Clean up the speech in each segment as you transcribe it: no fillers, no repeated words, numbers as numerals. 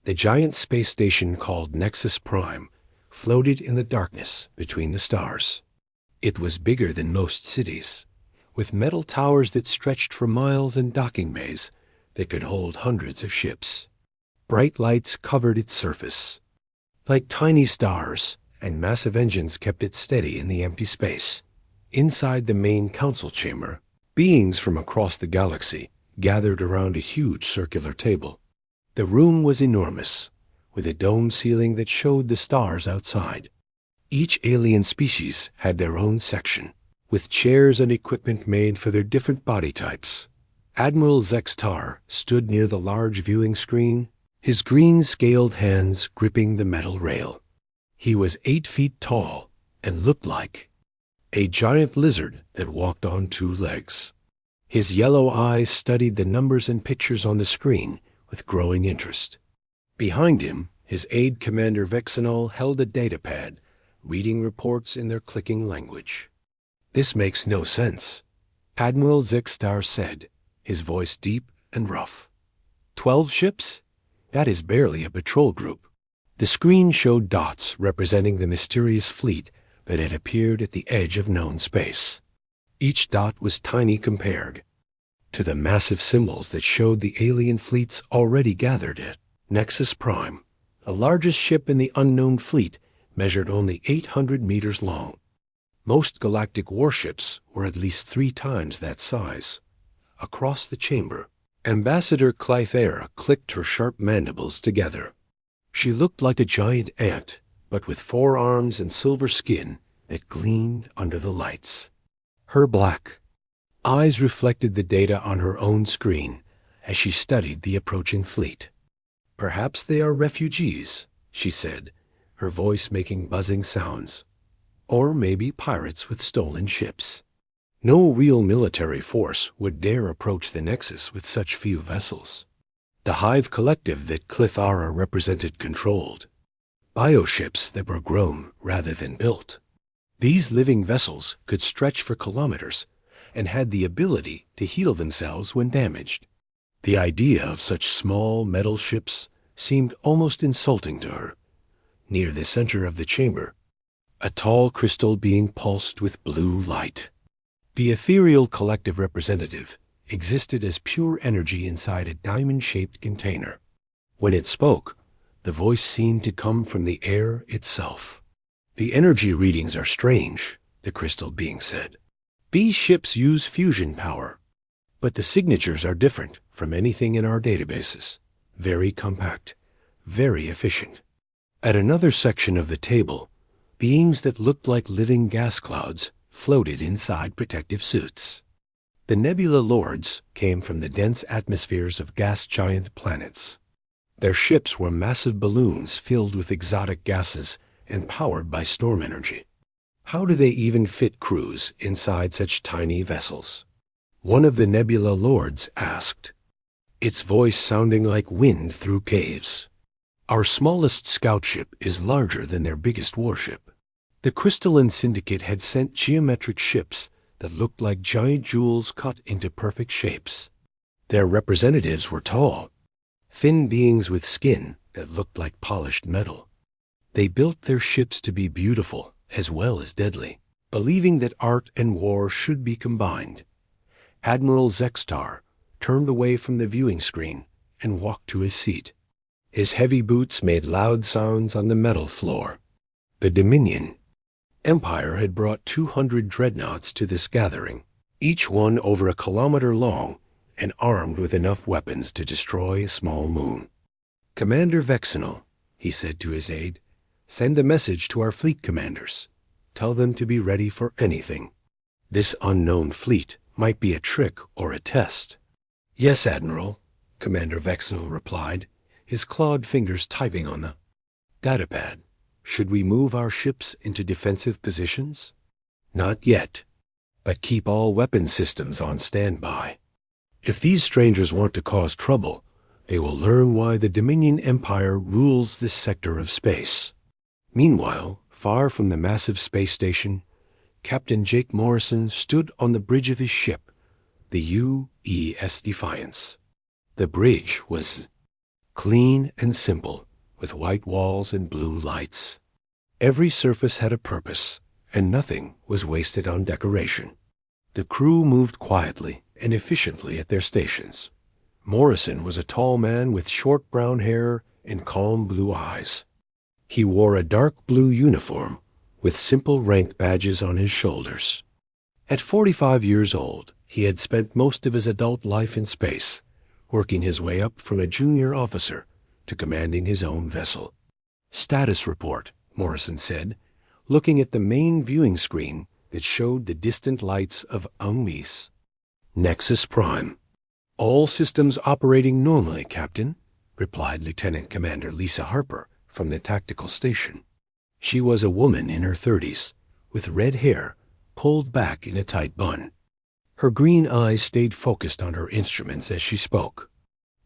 The giant space station called Nexus Prime floated in the darkness between the stars. It was bigger than most cities, with metal towers that stretched for miles and docking bays that could hold hundreds of ships. Bright lights covered its surface, like tiny stars, and massive engines kept it steady in the empty space. Inside the main council chamber, beings from across the galaxy gathered around a huge circular table. The room was enormous, with a dome ceiling that showed the stars outside. Each alien species had their own section, with chairs and equipment made for their different body types. Admiral Zextar stood near the large viewing screen, his green-scaled hands gripping the metal rail. He was 8 feet tall and looked like a giant lizard that walked on 2 legs. His yellow eyes studied the numbers and pictures on the screen with growing interest. Behind him, his aide Commander Vexenol held a datapad, reading reports in their clicking language. "This makes no sense," Admiral Zextar said, his voice deep and rough. 12 ships? That is barely a patrol group." The screen showed dots representing the mysterious fleet that had appeared at the edge of known space. Each dot was tiny compared to the massive symbols that showed the alien fleets already gathered at Nexus Prime. The largest ship in the unknown fleet measured only 800 meters long. Most galactic warships were at least 3 times that size. Across the chamber, Ambassador Clythera clicked her sharp mandibles together. She looked like a giant ant, but with 4 arms and silver skin that gleamed under the lights. Her black eyes reflected the data on her own screen as she studied the approaching fleet. "Perhaps they are refugees," she said, her voice making buzzing sounds. "Or maybe pirates with stolen ships." No real military force would dare approach the Nexus with such few vessels. The Hive Collective that Clythara represented controlled bioships that were grown rather than built. These living vessels could stretch for kilometers and had the ability to heal themselves when damaged. The idea of such small metal ships seemed almost insulting to her. Near the center of the chamber, a tall crystal being pulsed with blue light. The ethereal collective representative existed as pure energy inside a diamond-shaped container. When it spoke, the voice seemed to come from the air itself. "The energy readings are strange," the crystal being said. "These ships use fusion power, but the signatures are different from anything in our databases. Very compact, very efficient." At another section of the table, beings that looked like living gas clouds floated inside protective suits. The Nebula Lords came from the dense atmospheres of gas giant planets. Their ships were massive balloons filled with exotic gases and powered by storm energy. How do they even fit crews inside such tiny vessels? One of the Nebula Lords asked, its voice sounding like wind through caves. "Our smallest scout ship is larger than their biggest warship." The Crystalline Syndicate had sent geometric ships that looked like giant jewels cut into perfect shapes. Their representatives were tall, thin beings with skin that looked like polished metal. They built their ships to be beautiful as well as deadly, believing that art and war should be combined. Admiral Zextar turned away from the viewing screen and walked to his seat. His heavy boots made loud sounds on the metal floor. The Dominion Empire had brought 200 dreadnoughts to this gathering, each one over a kilometer long and armed with enough weapons to destroy a small moon. "Commander Vexenal," he said to his aide, "send a message to our fleet commanders. Tell them to be ready for anything. This unknown fleet might be a trick or a test." "Yes, Admiral," Commander Vexenal replied, his clawed fingers typing on the datapad. "Should we move our ships into defensive positions?" "Not yet, but keep all weapon systems on standby. If these strangers want to cause trouble, they will learn why the Dominion Empire rules this sector of space." Meanwhile, far from the massive space station, Captain Jake Morrison stood on the bridge of his ship, the UES Defiance. The bridge was clean and simple, with white walls and blue lights. Every surface had a purpose, and nothing was wasted on decoration. The crew moved quietly and efficiently at their stations. Morrison was a tall man with short brown hair and calm blue eyes. He wore a dark blue uniform with simple rank badges on his shoulders. At 45 years old, he had spent most of his adult life in space, working his way up from a junior officer to commanding his own vessel. "Status report," Morrison said, looking at the main viewing screen that showed the distant lights of Aumis. "Nexus Prime. All systems operating normally, Captain," replied Lieutenant Commander Lisa Harper from the tactical station. She was a woman in her 30s, with red hair pulled back in a tight bun. Her green eyes stayed focused on her instruments as she spoke.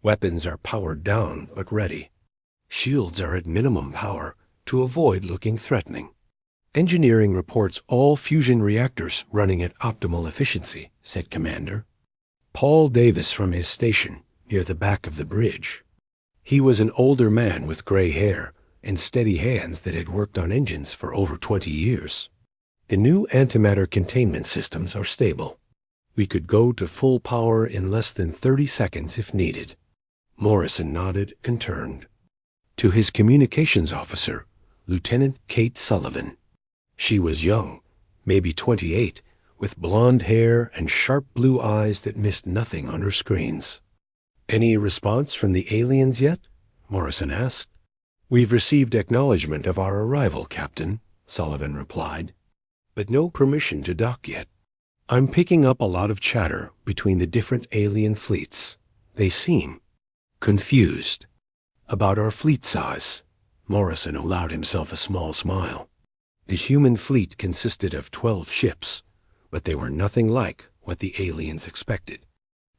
"Weapons are powered down but ready. Shields are at minimum power to avoid looking threatening. Engineering reports all fusion reactors running at optimal efficiency," said Commander Paul Davis from his station near the back of the bridge. He was an older man with gray hair and steady hands that had worked on engines for over 20 years. "The new antimatter containment systems are stable. We could go to full power in less than 30 seconds if needed." Morrison nodded and turned to his communications officer, Lieutenant Kate Sullivan. She was young, maybe 28, with blonde hair and sharp blue eyes that missed nothing on her screens. "Any response from the aliens yet?" Morrison asked. "We've received acknowledgement of our arrival, Captain," Sullivan replied, "but no permission to dock yet. I'm picking up a lot of chatter between the different alien fleets. They seem confused about our fleet size." Morrison allowed himself a small smile. The human fleet consisted of 12 ships, but they were nothing like what the aliens expected.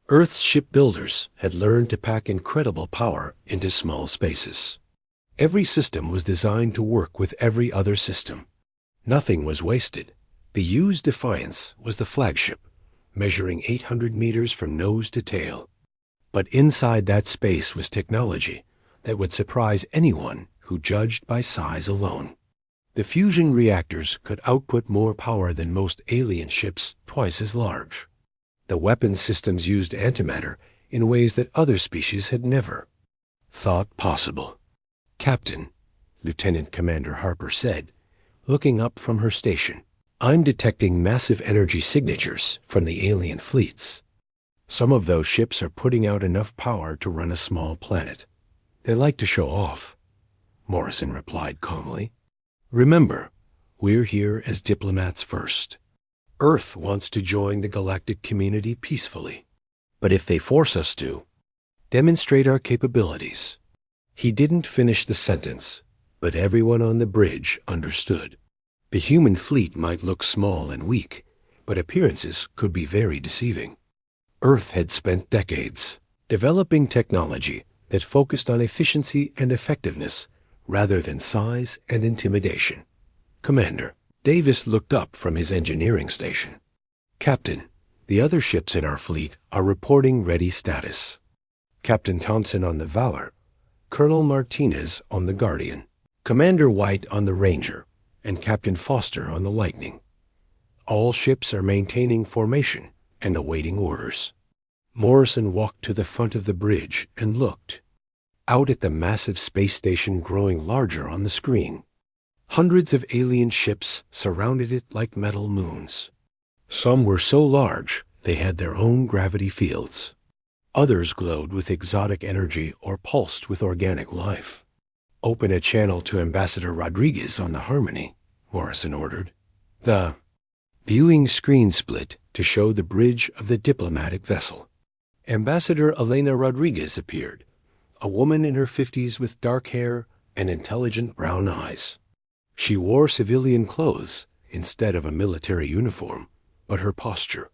Earth's shipbuilders had learned to pack incredible power into small spaces. Every system was designed to work with every other system. Nothing was wasted. The U's Defiance was the flagship, measuring 800 meters from nose to tail. But inside that space was technology that would surprise anyone who judged by size alone. The fusion reactors could output more power than most alien ships twice as large. The weapons systems used antimatter in ways that other species had never thought possible. "Captain," Lieutenant Commander Harper said, looking up from her station, "I'm detecting massive energy signatures from the alien fleets. Some of those ships are putting out enough power to run a small planet. They like to show off." Morrison replied calmly, "Remember, we're here as diplomats first. Earth wants to join the galactic community peacefully. But if they force us to, demonstrate our capabilities." He didn't finish the sentence, but everyone on the bridge understood. The human fleet might look small and weak, but appearances could be very deceiving. Earth had spent decades developing technology that focused on efficiency and effectiveness rather than size and intimidation. "Commander," Davis looked up from his engineering station. "Captain, the other ships in our fleet are reporting ready status. Captain Thompson on the Valor, Colonel Martinez on the Guardian, Commander White on the Ranger, and Captain Foster on the Lightning. All ships are maintaining formation and awaiting orders." Morrison walked to the front of the bridge and looked out at the massive space station growing larger on the screen. Hundreds of alien ships surrounded it like metal moons. Some were so large they had their own gravity fields. Others glowed with exotic energy or pulsed with organic life. "Open a channel to Ambassador Rodriguez on the Harmony," Morrison ordered. The viewing screen split to show the bridge of the diplomatic vessel. Ambassador Elena Rodriguez appeared, a woman in her 50s with dark hair and intelligent brown eyes. She wore civilian clothes instead of a military uniform, but her posture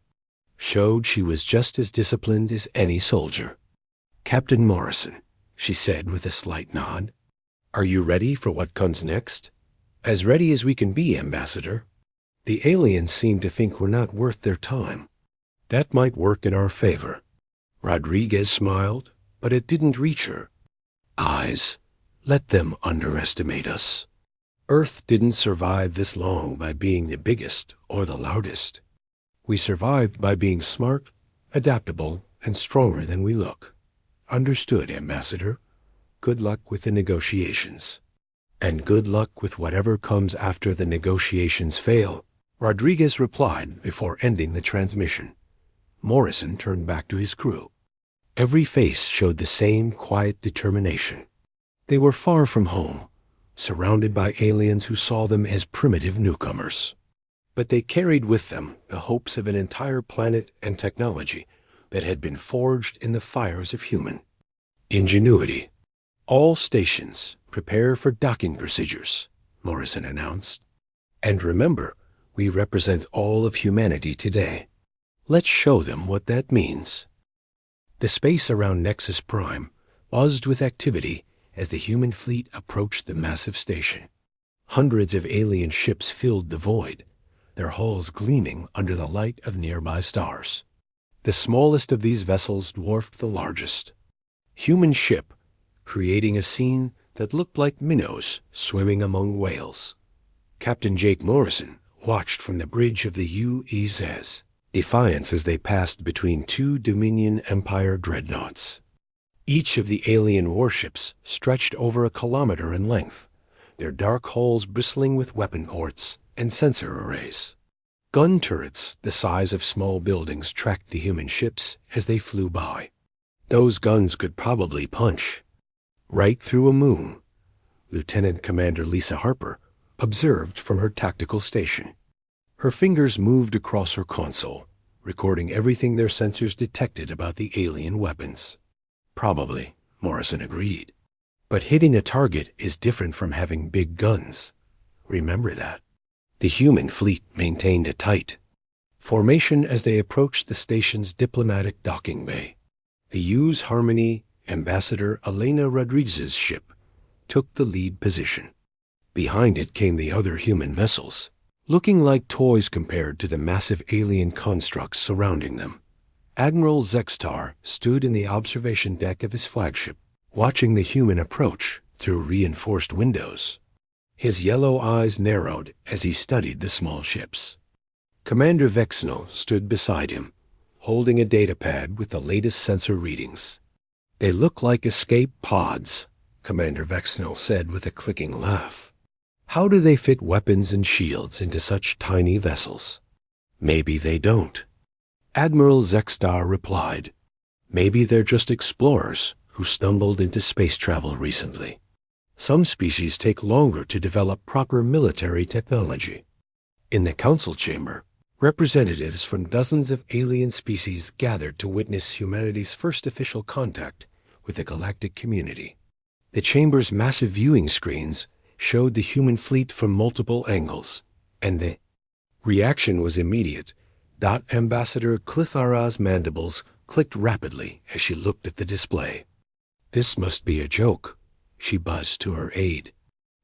showed she was just as disciplined as any soldier. "Captain Morrison," she said with a slight nod, "are you ready for what comes next?" "As ready as we can be, Ambassador. The aliens seem to think we're not worth their time. That might work in our favor." Rodriguez smiled, but it didn't reach her. Eyes. Let them underestimate us. Earth didn't survive this long by being the biggest or the loudest. We survived by being smart, adaptable, and stronger than we look. Understood, Ambassador. Good luck with the negotiations. And good luck with whatever comes after the negotiations fail, Rodriguez replied before ending the transmission. Morrison turned back to his crew. Every face showed the same quiet determination. They were far from home, surrounded by aliens who saw them as primitive newcomers. But they carried with them the hopes of an entire planet and technology that had been forged in the fires of human ingenuity. All stations prepare for docking procedures, Morrison announced. And remember, we represent all of humanity today. Let's show them what that means. The space around Nexus Prime buzzed with activity as the human fleet approached the massive station. Hundreds of alien ships filled the void, their hulls gleaming under the light of nearby stars. The smallest of these vessels dwarfed the largest. Human ship, creating a scene that looked like minnows swimming among whales. Captain Jake Morrison watched from the bridge of the UEZ Defiance as they passed between two Dominion Empire dreadnoughts. Each of the alien warships stretched over a kilometer in length, their dark hulls bristling with weapon ports and sensor arrays. Gun turrets the size of small buildings tracked the human ships as they flew by. Those guns could probably punch right through a moon, Lieutenant Commander Lisa Harper observed from her tactical station. Her fingers moved across her console, recording everything their sensors detected about the alien weapons. Probably, Morrison agreed. But hitting a target is different from having big guns. Remember that. The human fleet maintained a tight formation as they approached the station's diplomatic docking bay. The U's Harmony Ambassador Elena Rodriguez's ship took the lead position. Behind it came the other human vessels, looking like toys compared to the massive alien constructs surrounding them. Admiral Zextar stood in the observation deck of his flagship, watching the human approach through reinforced windows. His yellow eyes narrowed as he studied the small ships. Commander Vexnel stood beside him, holding a datapad with the latest sensor readings. "They look like escape pods," Commander Vexnel said with a clicking laugh. "How do they fit weapons and shields into such tiny vessels?" "Maybe they don't." Admiral Zextar replied. "Maybe they're just explorers who stumbled into space travel recently. Some species take longer to develop proper military technology." In the council chamber, representatives from dozens of alien species gathered to witness humanity's first official contact with the galactic community. The chamber's massive viewing screens showed the human fleet from multiple angles, and the reaction was immediate. Ambassador Clithara's mandibles clicked rapidly as she looked at the display. "This must be a joke," she buzzed to her aide.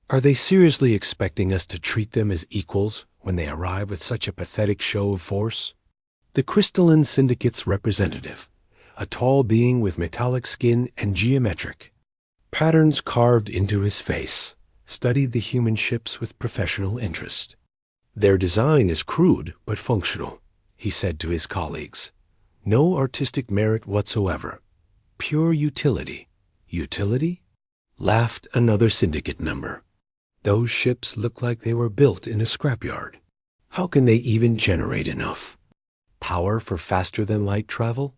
"Are they seriously expecting us to treat them as equals when they arrive with such a pathetic show of force?" The Crystalline Syndicate's representative, a tall being with metallic skin and geometric patterns carved into his face, studied the human ships with professional interest. "Their design is crude but functional," he said to his colleagues. "No artistic merit whatsoever. Pure utility." "Utility?" laughed another syndicate member. "Those ships look like they were built in a scrapyard. How can they even generate enough power for faster-than-light travel?"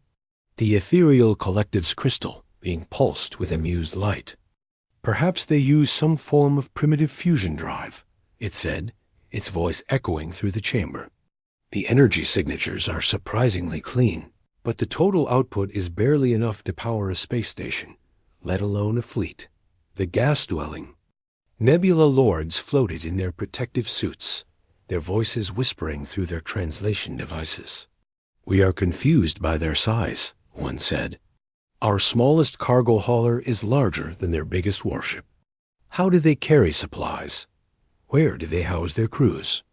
The ethereal collective's crystal being pulsed with amused light. "Perhaps they use some form of primitive fusion drive," it said, its voice echoing through the chamber. "The energy signatures are surprisingly clean, but the total output is barely enough to power a space station, let alone a fleet." The gas-dwelling Nebula Lords floated in their protective suits, their voices whispering through their translation devices. "We are confused by their size," one said. "Our smallest cargo hauler is larger than their biggest warship. How do they carry supplies? Where do they house their crews?"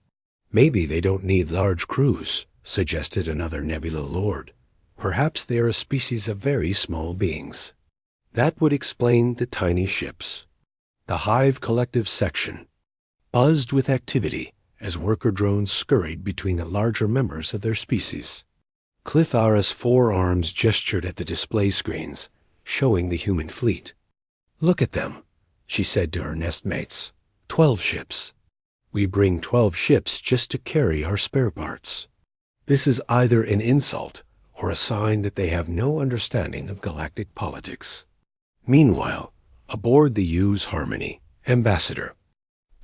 "Maybe they don't need large crews," suggested another Nebula Lord. "Perhaps they are a species of very small beings." That would explain the tiny ships. The Hive Collective section buzzed with activity as worker drones scurried between the larger members of their species. Cliff Ara's forearms gestured at the display screens, showing the human fleet. "Look at them," she said to her nestmates. 12 ships. We bring 12 ships just to carry our spare parts. This is either an insult or a sign that they have no understanding of galactic politics. Meanwhile, aboard the U's Harmony, Ambassador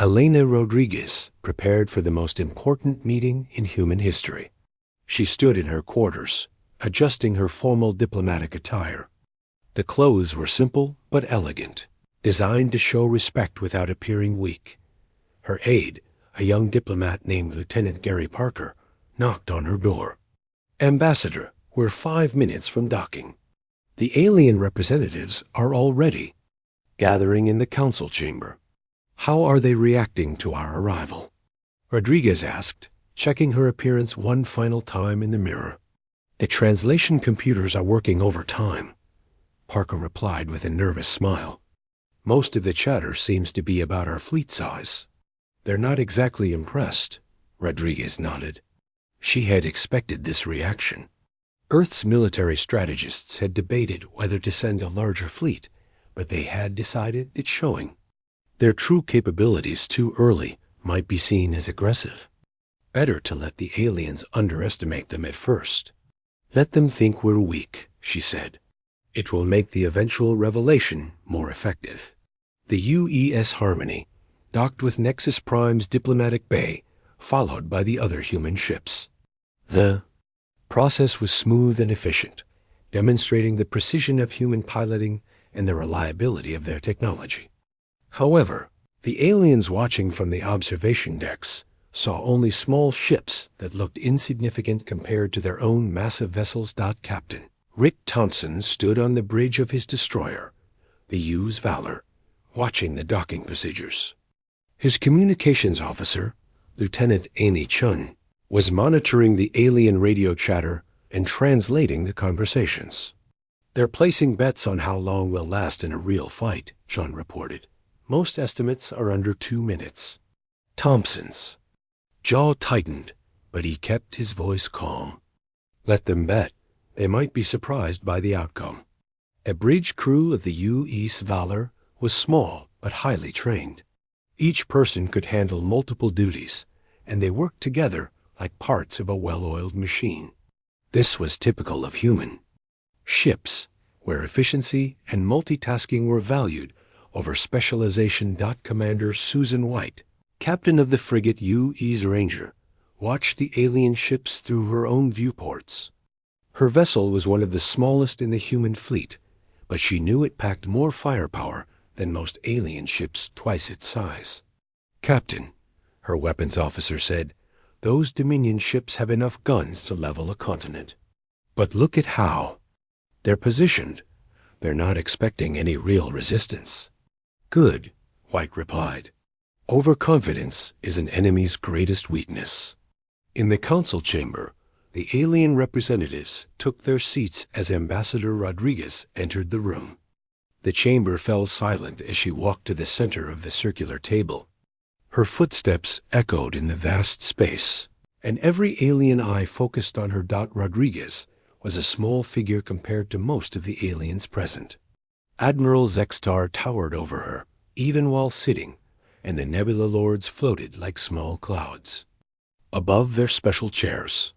Elena Rodriguez prepared for the most important meeting in human history. She stood in her quarters, adjusting her formal diplomatic attire. The clothes were simple but elegant, designed to show respect without appearing weak. Her aide, a young diplomat named Lieutenant Gary Parker, knocked on her door. "Ambassador, we're 5 minutes from docking. The alien representatives are already gathering in the council chamber. How are they reacting to our arrival?" Rodriguez asked, checking her appearance one final time in the mirror. "The translation computers are working overtime," Parker replied with a nervous smile. "Most of the chatter seems to be about our fleet size." "They're not exactly impressed," Rodriguez nodded. She had expected this reaction. Earth's military strategists had debated whether to send a larger fleet, but they had decided that showing their true capabilities too early might be seen as aggressive. Better to let the aliens underestimate them at first. "Let them think we're weak," she said. "It will make the eventual revelation more effective." The UES Harmony docked with Nexus Prime's diplomatic bay, followed by the other human ships. The process was smooth and efficient, demonstrating the precision of human piloting and the reliability of their technology. However, the aliens watching from the observation decks saw only small ships that looked insignificant compared to their own massive vessels. Captain Rick Thompson stood on the bridge of his destroyer, the U's Valor, watching the docking procedures. His communications officer, Lieutenant Amy Chun, was monitoring the alien radio chatter and translating the conversations. "They're placing bets on how long we'll last in a real fight," Chun reported. "Most estimates are under 2 minutes." Thompson's jaw tightened, but he kept his voice calm. "Let them bet. They might be surprised by the outcome." A bridge crew of the U.S. Valor was small but highly trained. Each person could handle multiple duties, and they worked together like parts of a well-oiled machine. This was typical of human ships, where efficiency and multitasking were valued over specialization. Commander Susan White, captain of the frigate U.S. Ranger, watched the alien ships through her own viewports. Her vessel was one of the smallest in the human fleet, but she knew it packed more firepower than most alien ships twice its size. "Captain," her weapons officer said, "those Dominion ships have enough guns to level a continent. But look at how they're positioned. They're not expecting any real resistance." "Good," White replied. "Overconfidence is an enemy's greatest weakness." In the council chamber, the alien representatives took their seats as Ambassador Rodriguez entered the room. The chamber fell silent as she walked to the center of the circular table. Her footsteps echoed in the vast space, and every alien eye focused on her. Rodriguez was a small figure compared to most of the aliens present. Admiral Zextar towered over her, even while sitting, and the Nebula Lords floated like small clouds above their special chairs.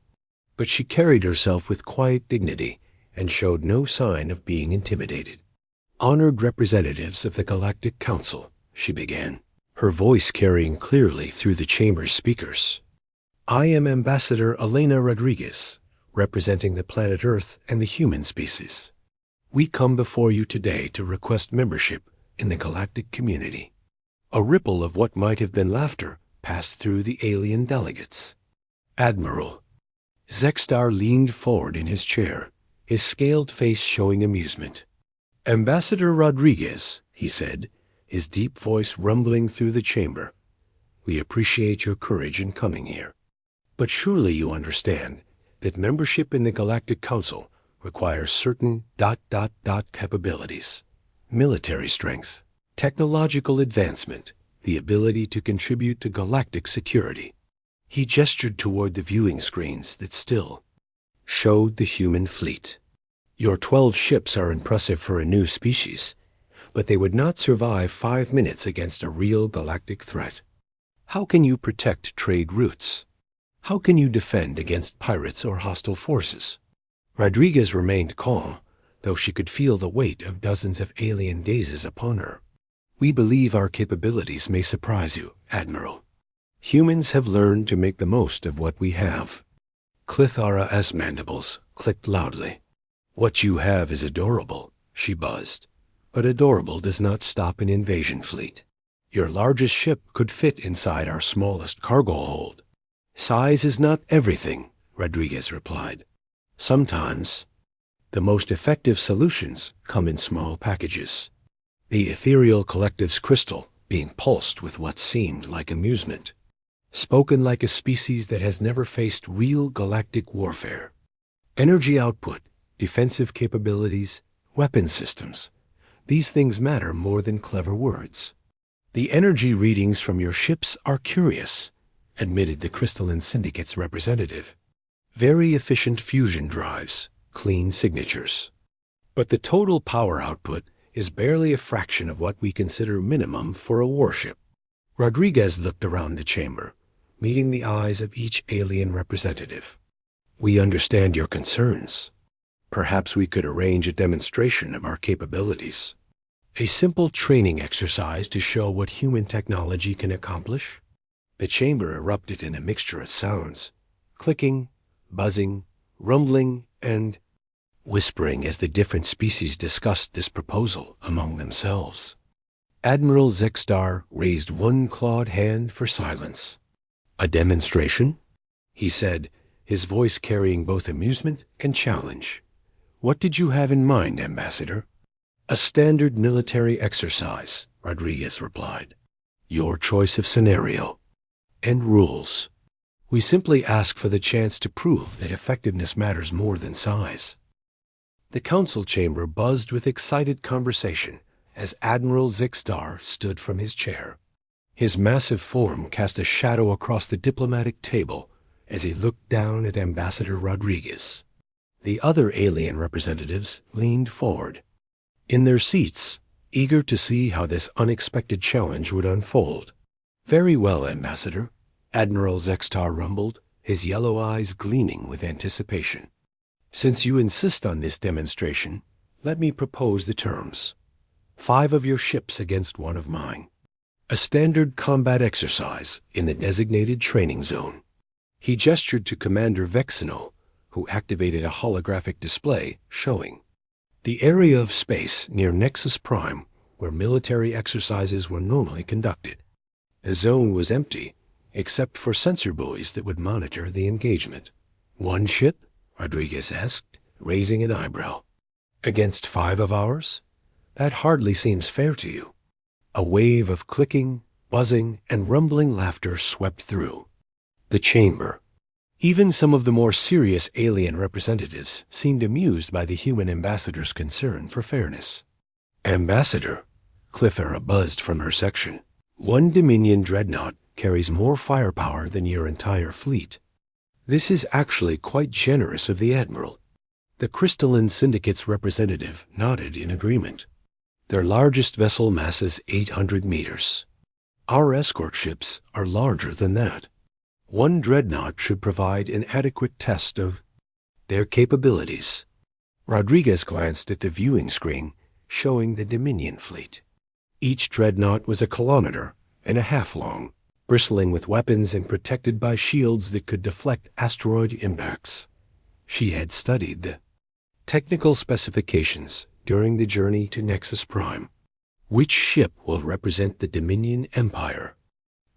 But she carried herself with quiet dignity and showed no sign of being intimidated. "Honored representatives of the Galactic Council," she began, her voice carrying clearly through the chamber's speakers. "I am Ambassador Elena Rodriguez, representing the planet Earth and the human species. We come before you today to request membership in the galactic community." A ripple of what might have been laughter passed through the alien delegates. "Admiral." Zextar leaned forward in his chair, his scaled face showing amusement. "Ambassador Rodriguez," he said, his deep voice rumbling through the chamber, "we appreciate your courage in coming here. But surely you understand that membership in the Galactic Council requires certain ... capabilities. military strength, technological advancement, the ability to contribute to galactic security. He gestured toward the viewing screens that still showed the human fleet. Your 12 ships are impressive for a new species, but they would not survive 5 minutes against a real galactic threat. How can you protect trade routes? How can you defend against pirates or hostile forces? Rodriguez remained calm, though she could feel the weight of dozens of alien gazes upon her. We believe our capabilities may surprise you, Admiral. Humans have learned to make the most of what we have. Clithara's mandibles clicked loudly. What you have is adorable, she buzzed. But adorable does not stop an invasion fleet. Your largest ship could fit inside our smallest cargo hold. Size is not everything, Rodriguez replied. Sometimes, the most effective solutions come in small packages. The ethereal collective's crystal being pulsed with what seemed like amusement. Spoken like a species that has never faced real galactic warfare. Energy output, defensive capabilities, weapon systems. These things matter more than clever words. The energy readings from your ships are curious, admitted the Crystalline Syndicate's representative. Very efficient fusion drives, clean signatures. But the total power output is barely a fraction of what we consider minimum for a warship. Rodriguez looked around the chamber, meeting the eyes of each alien representative. We understand your concerns. Perhaps we could arrange a demonstration of our capabilities. A simple training exercise to show what human technology can accomplish. The chamber erupted in a mixture of sounds, clicking, buzzing, rumbling, and whispering as the different species discussed this proposal among themselves. Admiral Zexstar raised one clawed hand for silence. A demonstration? He said, his voice carrying both amusement and challenge. What did you have in mind, Ambassador? A standard military exercise, Rodriguez replied. Your choice of scenario. And rules. We simply ask for the chance to prove that effectiveness matters more than size. The council chamber buzzed with excited conversation as Admiral Zixstar stood from his chair. His massive form cast a shadow across the diplomatic table as he looked down at Ambassador Rodriguez. The other alien representatives leaned forward, in their seats, eager to see how this unexpected challenge would unfold. Very well, Ambassador, Admiral Zexstar rumbled, his yellow eyes gleaming with anticipation. Since you insist on this demonstration, let me propose the terms. 5 of your ships against 1 of mine. A standard combat exercise in the designated training zone. He gestured to Commander Vexino, who activated a holographic display showing the area of space near Nexus Prime where military exercises were normally conducted. The zone was empty, except for sensor buoys that would monitor the engagement. 1 ship? Rodriguez asked, raising an eyebrow. Against 5 of ours? That hardly seems fair to you. A wave of clicking, buzzing, and rumbling laughter swept through the chamber. Even some of the more serious alien representatives seemed amused by the human ambassador's concern for fairness. Ambassador, Clithera buzzed from her section. 1 Dominion dreadnought carries more firepower than your entire fleet. This is actually quite generous of the Admiral. The Crystalline Syndicate's representative nodded in agreement. Their largest vessel masses 800 meters. Our escort ships are larger than that. 1 dreadnought should provide an adequate test of their capabilities. Rodriguez glanced at the viewing screen showing the Dominion fleet. Each dreadnought was 1.5 kilometers long, bristling with weapons and protected by shields that could deflect asteroid impacts. She had studied the technical specifications during the journey to Nexus Prime. Which ship will represent the Dominion Empire?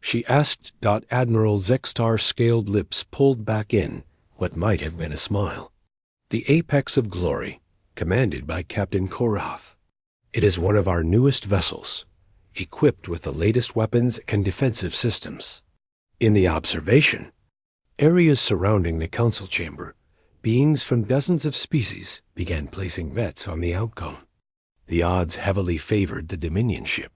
She asked. Admiral Zexstar's scaled lips pulled back in what might have been a smile. The Apex of Glory, commanded by Captain Korath. It is one of our newest vessels, equipped with the latest weapons and defensive systems. In the observation areas surrounding the council chamber, beings from dozens of species began placing bets on the outcome. The odds heavily favored the Dominion ship,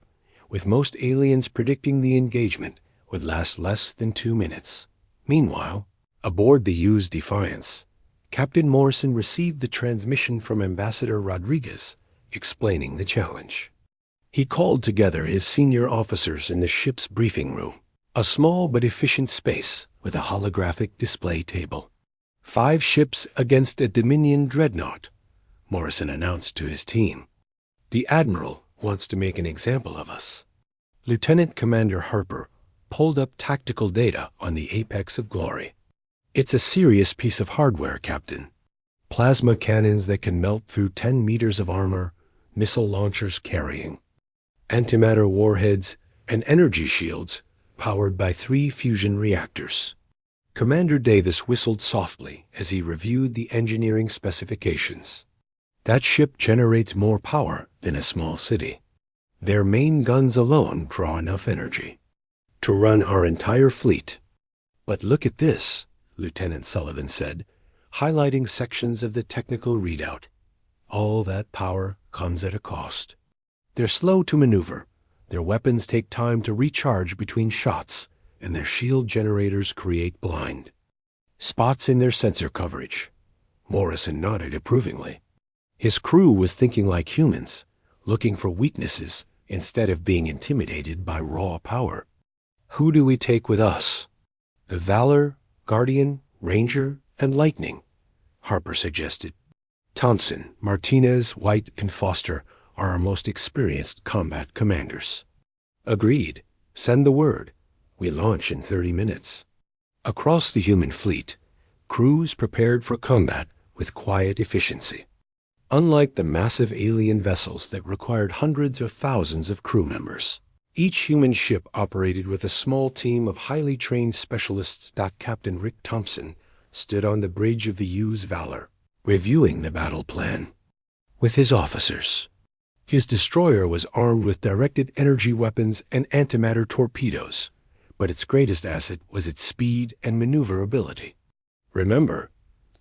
with most aliens predicting the engagement would last less than 2 minutes. Meanwhile, aboard the U's Defiance, Captain Morrison received the transmission from Ambassador Rodriguez explaining the challenge. He called together his senior officers in the ship's briefing room, a small but efficient space with a holographic display table. 5 ships against a Dominion dreadnought, Morrison announced to his team. The Admiral wants to make an example of us. Lieutenant Commander Harper pulled up tactical data on the Apex of Glory. It's a serious piece of hardware, Captain. Plasma cannons that can melt through 10 meters of armor, missile launchers carrying antimatter warheads, and energy shields powered by 3 fusion reactors. Commander Davis whistled softly as he reviewed the engineering specifications. That ship generates more power than a small city. Their main guns alone draw enough energy to run our entire fleet. But look at this, Lieutenant Sullivan said, highlighting sections of the technical readout. All that power comes at a cost. They're slow to maneuver, their weapons take time to recharge between shots, and their shield generators create blind spots in their sensor coverage. Morrison nodded approvingly. His crew was thinking like humans, looking for weaknesses instead of being intimidated by raw power. Who do we take with us? The Valor, Guardian, Ranger, and Lightning, Harper suggested. Thompson, Martinez, White, and Foster are our most experienced combat commanders. Agreed. Send the word. We launch in 30 minutes. Across the human fleet, crews prepared for combat with quiet efficiency. Unlike the massive alien vessels that required hundreds or thousands of crew members, each human ship operated with a small team of highly trained specialists. Captain Rick Thompson stood on the bridge of the U's Valor, reviewing the battle plan with his officers. His destroyer was armed with directed energy weapons and antimatter torpedoes, but its greatest asset was its speed and maneuverability. Remember,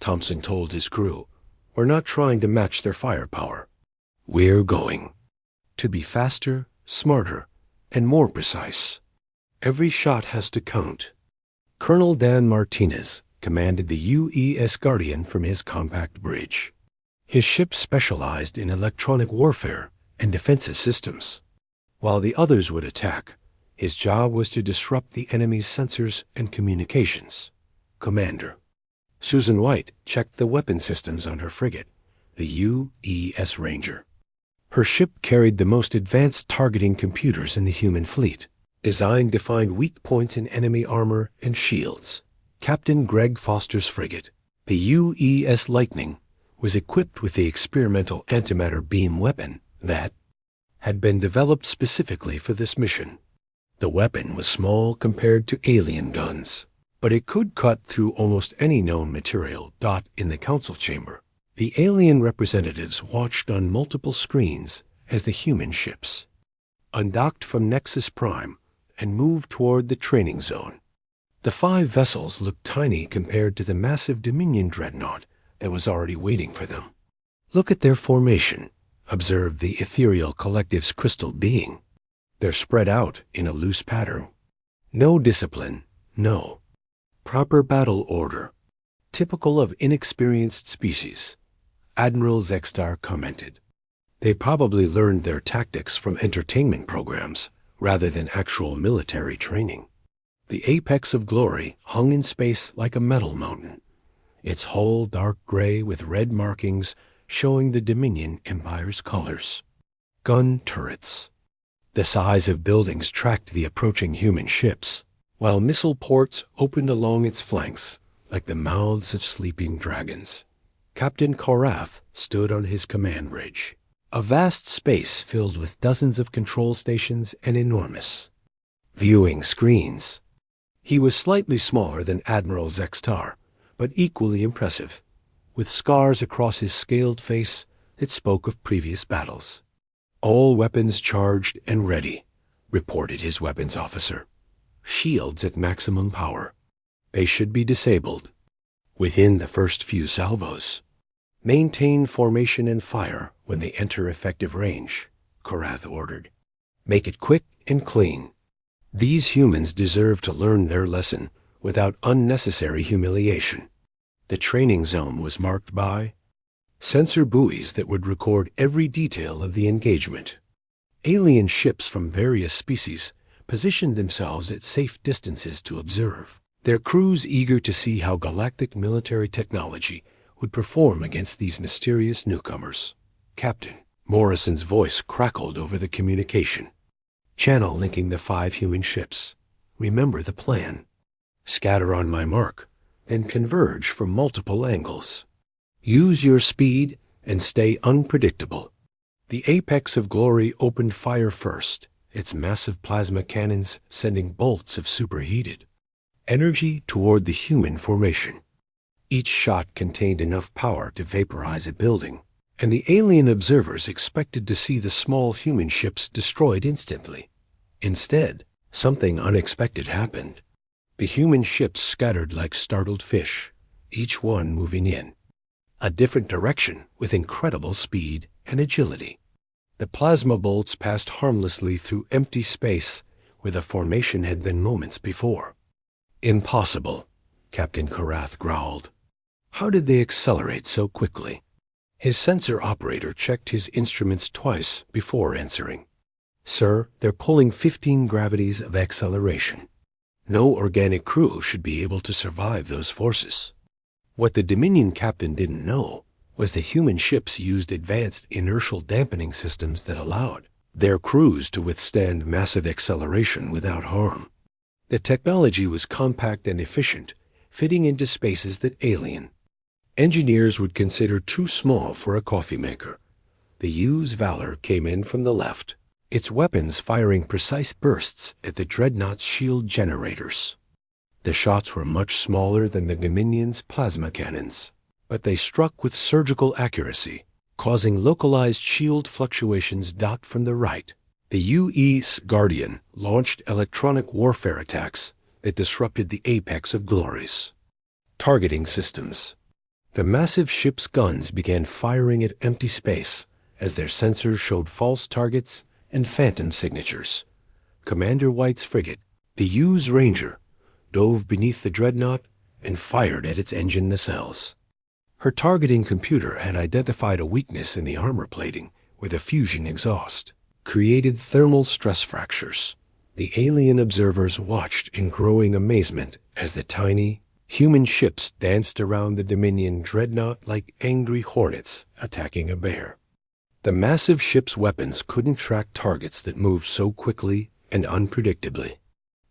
Thompson told his crew, we're not trying to match their firepower. We're going to be faster, smarter, and more precise. Every shot has to count. Colonel Dan Martinez commanded the UES Guardian from his compact bridge. His ship specialized in electronic warfare and defensive systems. While the others would attack, his job was to disrupt the enemy's sensors and communications. Commander Susan White checked the weapon systems on her frigate, the UES Ranger. Her ship carried the most advanced targeting computers in the human fleet, designed to find weak points in enemy armor and shields. Captain Greg Foster's frigate, the UES Lightning, was equipped with the experimental antimatter beam weapon that had been developed specifically for this mission. The weapon was small compared to alien guns, but it could cut through almost any known material. In the council chamber, the alien representatives watched on multiple screens as the human ships undocked from Nexus Prime and moved toward the training zone. The 5 vessels looked tiny compared to the massive Dominion dreadnought that was already waiting for them. Look at their formation, observed the ethereal collective's crystal being. They're spread out in a loose pattern. No discipline, no proper battle order. Typical of inexperienced species, Admiral Zextar commented. They probably learned their tactics from entertainment programs rather than actual military training. The Apex of Glory hung in space like a metal mountain, its hull dark gray with red markings showing the Dominion Empire's colors. Gun turrets, the size of buildings, tracked the approaching human ships, while missile ports opened along its flanks like the mouths of sleeping dragons. Captain Korath stood on his command bridge, a vast space filled with dozens of control stations and enormous viewing screens. He was slightly smaller than Admiral Zextar, but equally impressive, with scars across his scaled face that spoke of previous battles. All weapons charged and ready, reported his weapons officer. Shields at maximum power. They should be disabled within the first few salvos. Maintain formation and fire when they enter effective range, Korath ordered. Make it quick and clean. These humans deserve to learn their lesson without unnecessary humiliation. The training zone was marked by sensor buoys that would record every detail of the engagement. Alien ships from various species positioned themselves at safe distances to observe, their crews eager to see how galactic military technology would perform against these mysterious newcomers. Captain Morrison's voice crackled over the communication. Channel linking the 5 human ships. Remember the plan. Scatter on my mark, then converge from multiple angles. Use your speed and stay unpredictable. The apex of glory opened fire first, its massive plasma cannons sending bolts of superheated energy toward the human formation. Each shot contained enough power to vaporize a building, and the alien observers expected to see the small human ships destroyed instantly. Instead, something unexpected happened. The human ships scattered like startled fish, each one moving in a different direction with incredible speed and agility. The plasma bolts passed harmlessly through empty space where the formation had been moments before. Impossible, Captain Korath growled. How did they accelerate so quickly? His sensor operator checked his instruments twice before answering. Sir, they're pulling 15 gravities of acceleration. No organic crew should be able to survive those forces. What the Dominion captain didn't know was the human ships used advanced inertial dampening systems that allowed their crews to withstand massive acceleration without harm. The technology was compact and efficient, fitting into spaces that alien engineers would consider too small for a coffee maker. The U's valor came in from the left, its weapons firing precise bursts at the Dreadnought's shield generators. The shots were much smaller than the Dominion's plasma cannons, but they struck with surgical accuracy, causing localized shield fluctuations. From the right, the UE's Guardian launched electronic warfare attacks that disrupted the apex of glories. Targeting systems. The massive ship's guns began firing at empty space as their sensors showed false targets and phantom signatures. Commander White's frigate, the U's Ranger, dove beneath the dreadnought and fired at its engine nacelles. Her targeting computer had identified a weakness in the armor plating where the fusion exhaust created thermal stress fractures. The alien observers watched in growing amazement as the tiny, human ships danced around the Dominion dreadnought like angry hornets attacking a bear. The massive ship's weapons couldn't track targets that moved so quickly and unpredictably.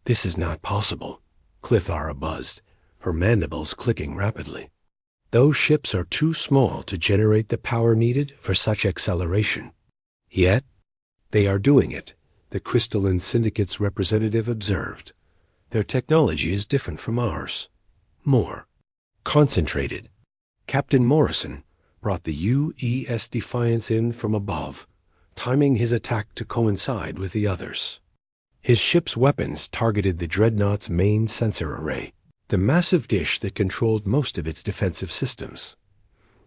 This is not possible, Clithara buzzed, her mandibles clicking rapidly. Those ships are too small to generate the power needed for such acceleration. Yet, they are doing it, the Crystalline Syndicate's representative observed. Their technology is different from ours. More concentrated. Captain Morrison brought the UES Defiance in from above, timing his attack to coincide with the others. His ship's weapons targeted the dreadnought's main sensor array, the massive dish that controlled most of its defensive systems.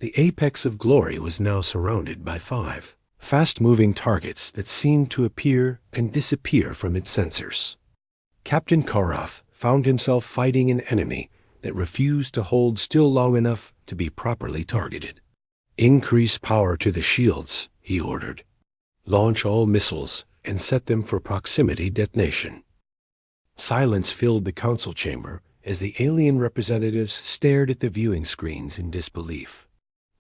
The apex of glory was now surrounded by 5 fast-moving targets that seemed to appear and disappear from its sensors. Captain Korath found himself fighting an enemy that refused to hold still long enough to be properly targeted. Increase power to the shields, he ordered. Launch all missiles and set them for proximity detonation. Silence filled the council chamber as the alien representatives stared at the viewing screens in disbelief.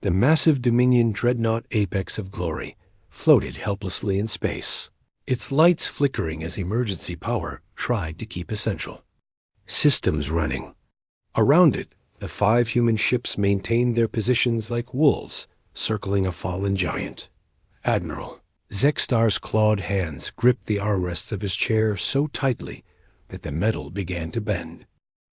The massive Dominion dreadnought apex of glory floated helplessly in space, its lights flickering as emergency power tried to keep essential systems running. Around it, the 5 human ships maintained their positions like wolves circling a fallen giant. Admiral Zextar's clawed hands gripped the armrests of his chair so tightly that the metal began to bend.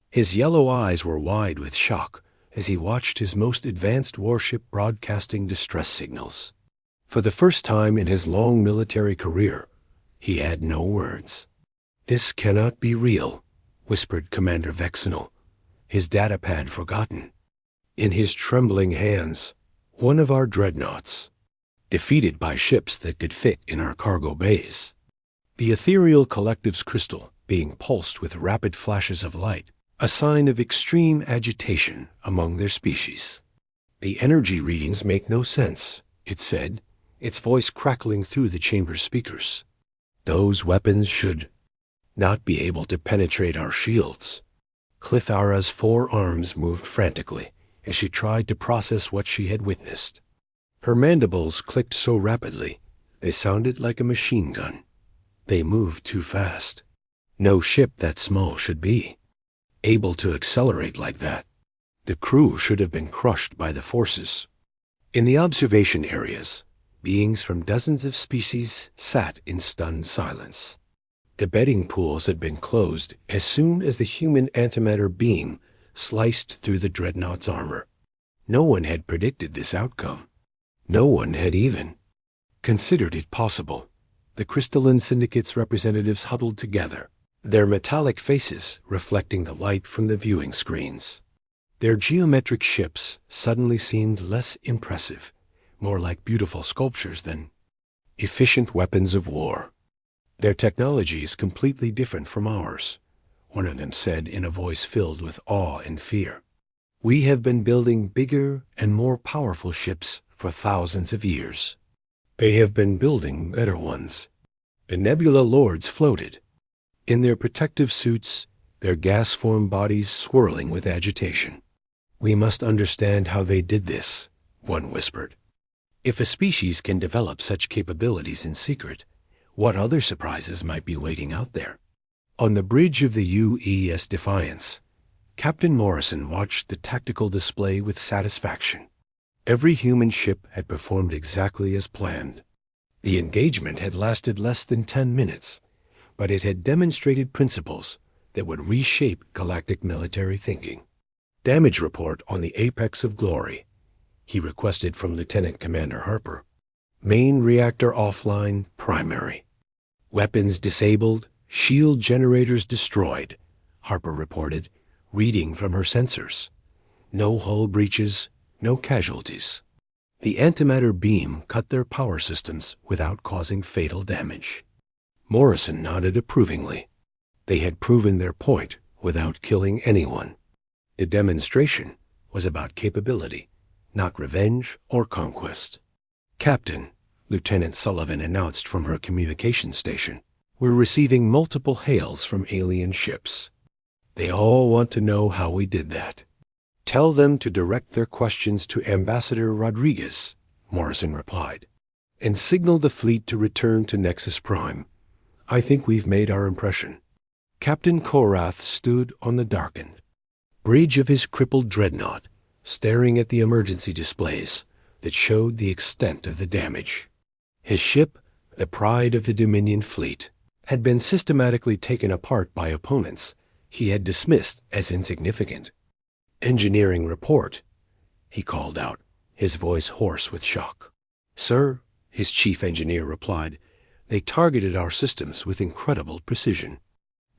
His yellow eyes were wide with shock as he watched his most advanced warship broadcasting distress signals. For the first time in his long military career, he had no words. "This cannot be real," whispered Commander Vexenal, his datapad forgotten. In his trembling hands, one of our dreadnoughts, defeated by ships that could fit in our cargo bays. The ethereal collective's crystal being pulsed with rapid flashes of light, a sign of extreme agitation among their species. The energy readings make no sense, it said, its voice crackling through the chamber's speakers. Those weapons should not be able to penetrate our shields. Clithara's 4 arms moved frantically as she tried to process what she had witnessed. Her mandibles clicked so rapidly, they sounded like a machine gun. They moved too fast. No ship that small should be able to accelerate like that. The crew should have been crushed by the forces. In the observation areas, beings from dozens of species sat in stunned silence. The bedding pools had been closed as soon as the human antimatter beam sliced through the dreadnought's armor. No one had predicted this outcome. No one had even considered it possible. The crystalline syndicate's representatives huddled together, their metallic faces reflecting the light from the viewing screens. Their geometric ships suddenly seemed less impressive, more like beautiful sculptures than efficient weapons of war. Their technology is completely different from ours, one of them said in a voice filled with awe and fear. We have been building bigger and more powerful ships for thousands of years. They have been building better ones. The Nebula Lords floated, in their protective suits, their gas-formed bodies swirling with agitation. We must understand how they did this, one whispered. If a species can develop such capabilities in secret, what other surprises might be waiting out there? On the bridge of the UES Defiance, Captain Morrison watched the tactical display with satisfaction. Every human ship had performed exactly as planned. The engagement had lasted less than 10 minutes, but it had demonstrated principles that would reshape galactic military thinking. Damage report on the apex of glory, he requested from Lieutenant Commander Harper. Main reactor offline, primary. Weapons disabled, shield generators destroyed, Harper reported, reading from her sensors. No hull breaches, no casualties. The antimatter beam cut their power systems without causing fatal damage. Morrison nodded approvingly. They had proven their point without killing anyone. The demonstration was about capability, not revenge or conquest. Captain, Lieutenant Sullivan announced from her communication station, we're receiving multiple hails from alien ships. They all want to know how we did that. Tell them to direct their questions to Ambassador Rodriguez, Morrison replied, and signal the fleet to return to Nexus Prime. I think we've made our impression. Captain Korath stood on the darkened bridge of his crippled dreadnought, staring at the emergency displays that showed the extent of the damage. His ship, the pride of the Dominion fleet, had been systematically taken apart by opponents he had dismissed as insignificant. Engineering report, he called out, his voice hoarse with shock. Sir, his chief engineer replied, they targeted our systems with incredible precision.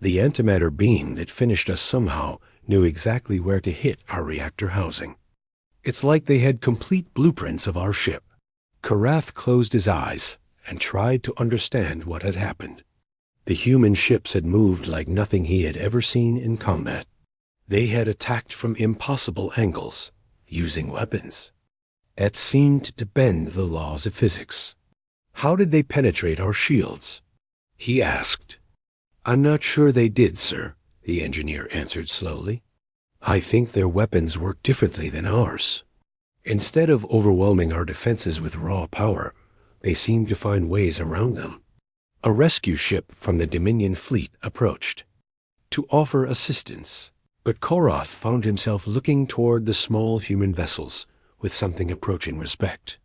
The antimatter beam that finished us somehow knew exactly where to hit our reactor housing. It's like they had complete blueprints of our ship. Korath closed his eyes and tried to understand what had happened. The human ships had moved like nothing he had ever seen in combat. They had attacked from impossible angles, using weapons that seemed to bend the laws of physics. How did they penetrate our shields? He asked. I'm not sure they did, sir, the engineer answered slowly. I think their weapons work differently than ours. Instead of overwhelming our defenses with raw power, they seemed to find ways around them. A rescue ship from the Dominion fleet approached to offer assistance, but Korath found himself looking toward the small human vessels with something approaching respect.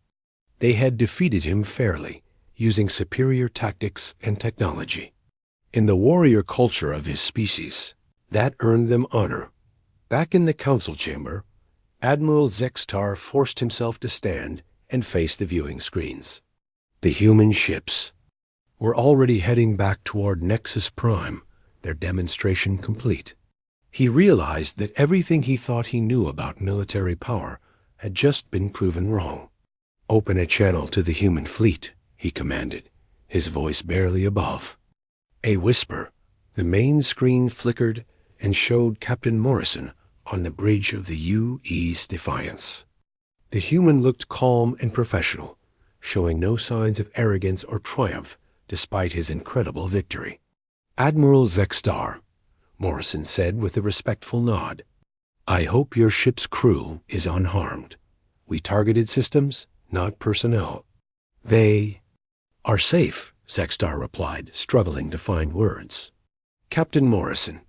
They had defeated him fairly, using superior tactics and technology. In the warrior culture of his species, that earned them honor. Back in the council chamber, Admiral Zextar forced himself to stand and face the viewing screens. The human ships were already heading back toward Nexus Prime, their demonstration complete. He realized that everything he thought he knew about military power had just been proven wrong. "Open a channel to the human fleet," he commanded, his voice barely above. A whisper, the main screen flickered and showed Captain Morrison on the bridge of the UE's Defiance. The human looked calm and professional, showing no signs of arrogance or triumph despite his incredible victory. "Admiral Zextar," Morrison said with a respectful nod, "I hope your ship's crew is unharmed. We targeted systems, not personnel." "They are safe," Zextar replied, struggling to find words. "Captain Morrison,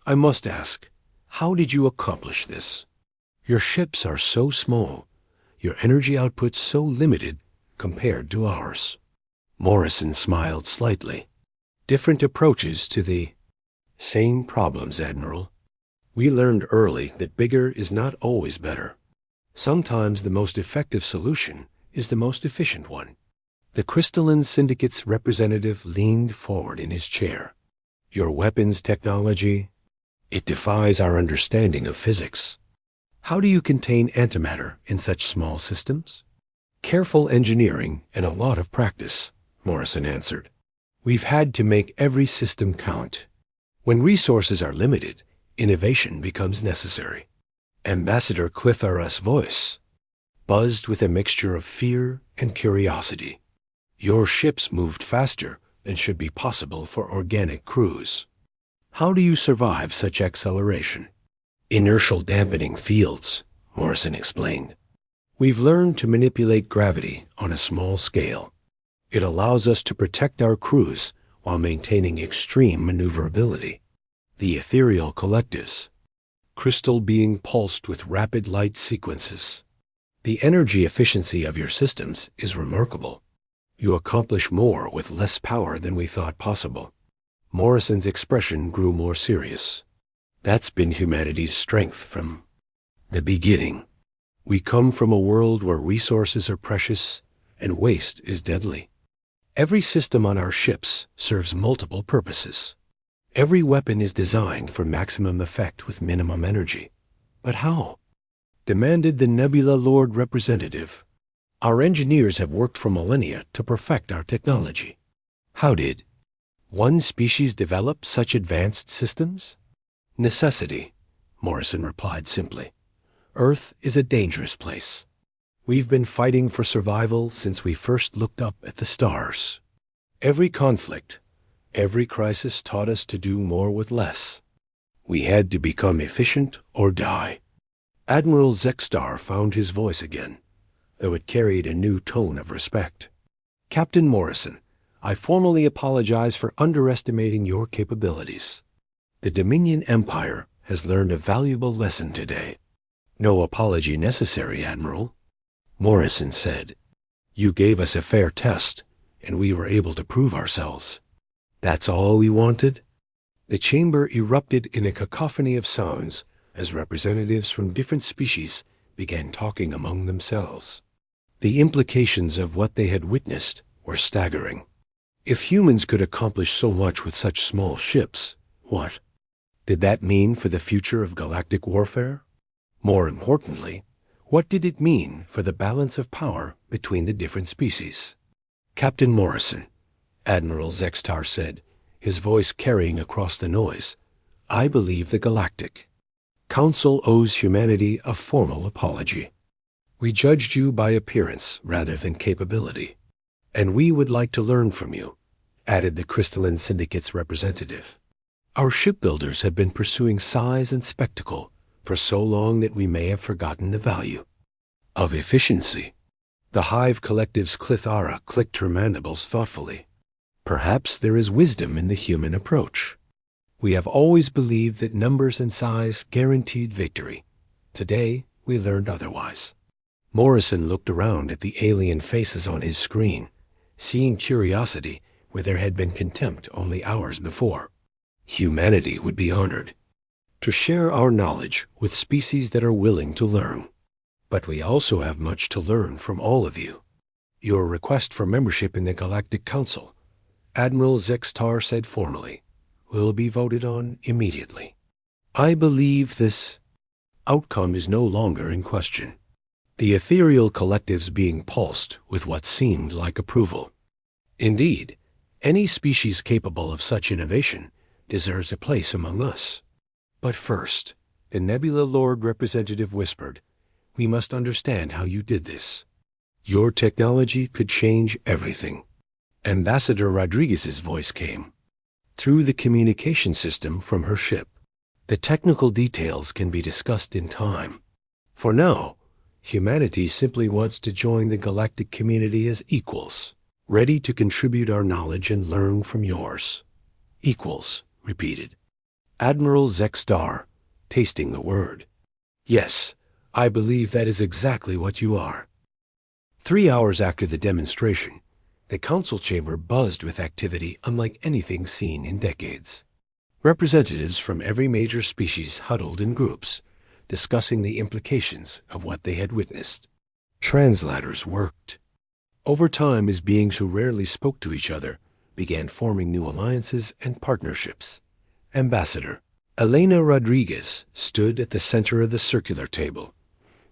I must ask, how did you accomplish this? Your ships are so small, your energy output so limited compared to ours." Morrison smiled slightly. "Different approaches to the same problems, Admiral. We learned early that bigger is not always better. Sometimes the most effective solution is the most efficient one." The Crystalline Syndicate's representative leaned forward in his chair. "Your weapons technology, it defies our understanding of physics. How do you contain antimatter in such small systems?" "Careful engineering and a lot of practice," Morrison answered. "We've had to make every system count. When resources are limited, innovation becomes necessary." Ambassador Clithara's voice buzzed with a mixture of fear and curiosity. "Your ships moved faster than should be possible for organic crews. How do you survive such acceleration?" "Inertial dampening fields," Morrison explained. "We've learned to manipulate gravity on a small scale. It allows us to protect our crews while maintaining extreme maneuverability. The ethereal collectives, crystal being pulsed with rapid light sequences. The energy efficiency of your systems is remarkable. You accomplish more with less power than we thought possible." Morrison's expression grew more serious. "That's been humanity's strength from the beginning. We come from a world where resources are precious and waste is deadly. Every system on our ships serves multiple purposes. Every weapon is designed for maximum effect with minimum energy. But how?" demanded the Nebula Lord representative. "Our engineers have worked for millennia to perfect our technology. How did one species develop such advanced systems?" "Necessity," Morrison replied simply. "Earth is a dangerous place. We've been fighting for survival since we first looked up at the stars. Every conflict, every crisis taught us to do more with less. We had to become efficient or die." Admiral Zextar found his voice again, though it carried a new tone of respect. "Captain Morrison, I formally apologize for underestimating your capabilities. The Dominion Empire has learned a valuable lesson today." "No apology necessary, Admiral," Morrison said. "You gave us a fair test, and we were able to prove ourselves. That's all we wanted?" The chamber erupted in a cacophony of sounds as representatives from different species began talking among themselves. The implications of what they had witnessed were staggering. If humans could accomplish so much with such small ships, what did that mean for the future of galactic warfare? More importantly, what did it mean for the balance of power between the different species? "Captain Morrison," Admiral Zextar said, his voice carrying across the noise, "I believe the Galactic Council owes humanity a formal apology. We judged you by appearance rather than capability, and we would like to learn from you," added the Crystalline Syndicate's representative. "Our shipbuilders have been pursuing size and spectacle for so long that we may have forgotten the value of efficiency." The Hive Collective's Clithara clicked her mandibles thoughtfully. "Perhaps there is wisdom in the human approach. We have always believed that numbers and size guaranteed victory. Today, we learned otherwise." Morrison looked around at the alien faces on his screen, seeing curiosity where there had been contempt only hours before. Humanity would be honored to share our knowledge with species that are willing to learn. But we also have much to learn from all of you. Your request for membership in the Galactic Council, Admiral Zextar said formally, will be voted on immediately. I believe this outcome is no longer in question. the ethereal collectives being pulsed with what seemed like approval. Indeed, any species capable of such innovation deserves a place among us. But first, the Nebula Lord representative whispered, "We must understand how you did this. Your technology could change everything." Ambassador Rodriguez's voice came through the communication system from her ship. "The technical details can be discussed in time. For now, humanity simply wants to join the galactic community as equals, ready to contribute our knowledge and learn from yours." "Equals," repeated Admiral Zexstar, tasting the word. "Yes, I believe that is exactly what you are." 3 hours after the demonstration, the council chamber buzzed with activity unlike anything seen in decades. Representatives from every major species huddled in groups, discussing the implications of what they had witnessed. Translators worked. Over time, as beings who rarely spoke to each other began forming new alliances and partnerships. Ambassador Elena Rodriguez stood at the center of the circular table,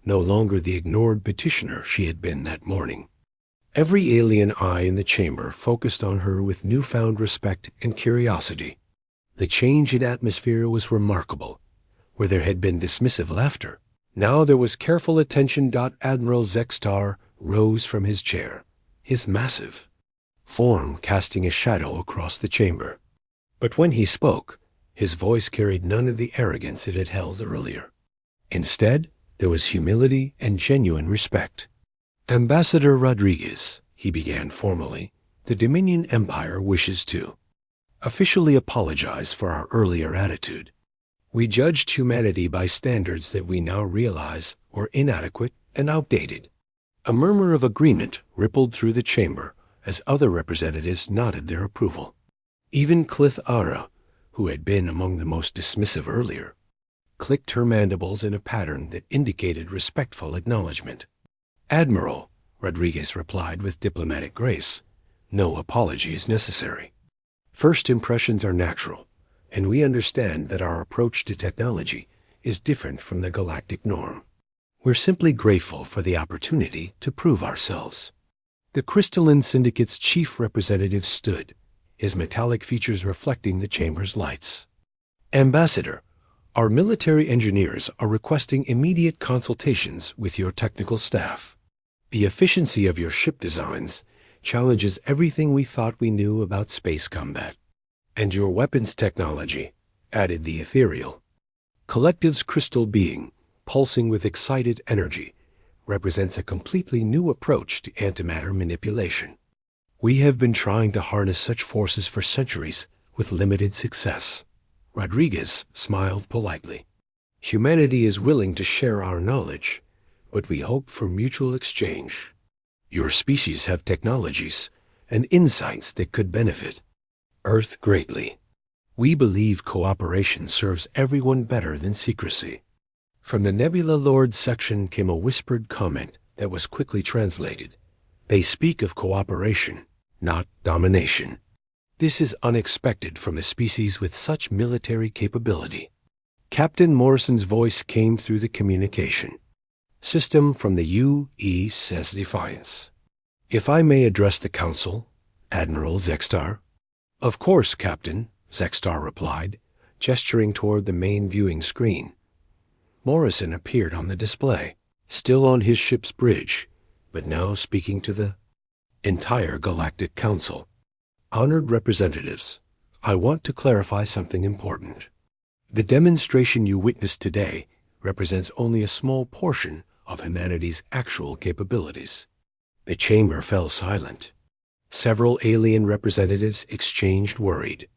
no longer the ignored petitioner she had been that morning. Every alien eye in the chamber focused on her with newfound respect and curiosity. The change in atmosphere was remarkable. Where there had been dismissive laughter, now there was careful attention. Admiral Zexstar rose from his chair, his massive form casting a shadow across the chamber. But when he spoke, his voice carried none of the arrogance it had held earlier. Instead, there was humility and genuine respect. "Ambassador Rodriguez," he began formally, "the Dominion Empire wishes to officially apologize for our earlier attitude. We judged humanity by standards that we now realize were inadequate and outdated." A murmur of agreement rippled through the chamber as other representatives nodded their approval. Even Clith Ara, who had been among the most dismissive earlier, clicked her mandibles in a pattern that indicated respectful acknowledgement. "Admiral," Rodriguez replied with diplomatic grace, "no apology is necessary. First impressions are natural, and we understand that our approach to technology is different from the galactic norm. We're simply grateful for the opportunity to prove ourselves." The Crystalline Syndicate's chief representative stood, his metallic features reflecting the chamber's lights. "Ambassador, our military engineers are requesting immediate consultations with your technical staff. The efficiency of your ship designs challenges everything we thought we knew about space combat. And your weapons technology," added the ethereal collective's crystal being, pulsing with excited energy, "represents a completely new approach to antimatter manipulation. We have been trying to harness such forces for centuries with limited success." Rodriguez smiled politely. "Humanity is willing to share our knowledge, but we hope for mutual exchange. Your species have technologies and insights that could benefit Earth greatly. We believe cooperation serves everyone better than secrecy." From the Nebula Lord section came a whispered comment that was quickly translated. "They speak of cooperation, not domination. This is unexpected from a species with such military capability." Captain Morrison's voice came through the communication system from the UE says Defiance. "If I may address the Council, Admiral Zexstar." "Of course, Captain," Zexstar replied, gesturing toward the main viewing screen. Morrison appeared on the display, still on his ship's bridge, but now speaking to the entire Galactic Council. "Honored representatives, I want to clarify something important. The demonstration you witnessed today represents only a small portion of humanity's actual capabilities." The chamber fell silent. Several alien representatives exchanged worried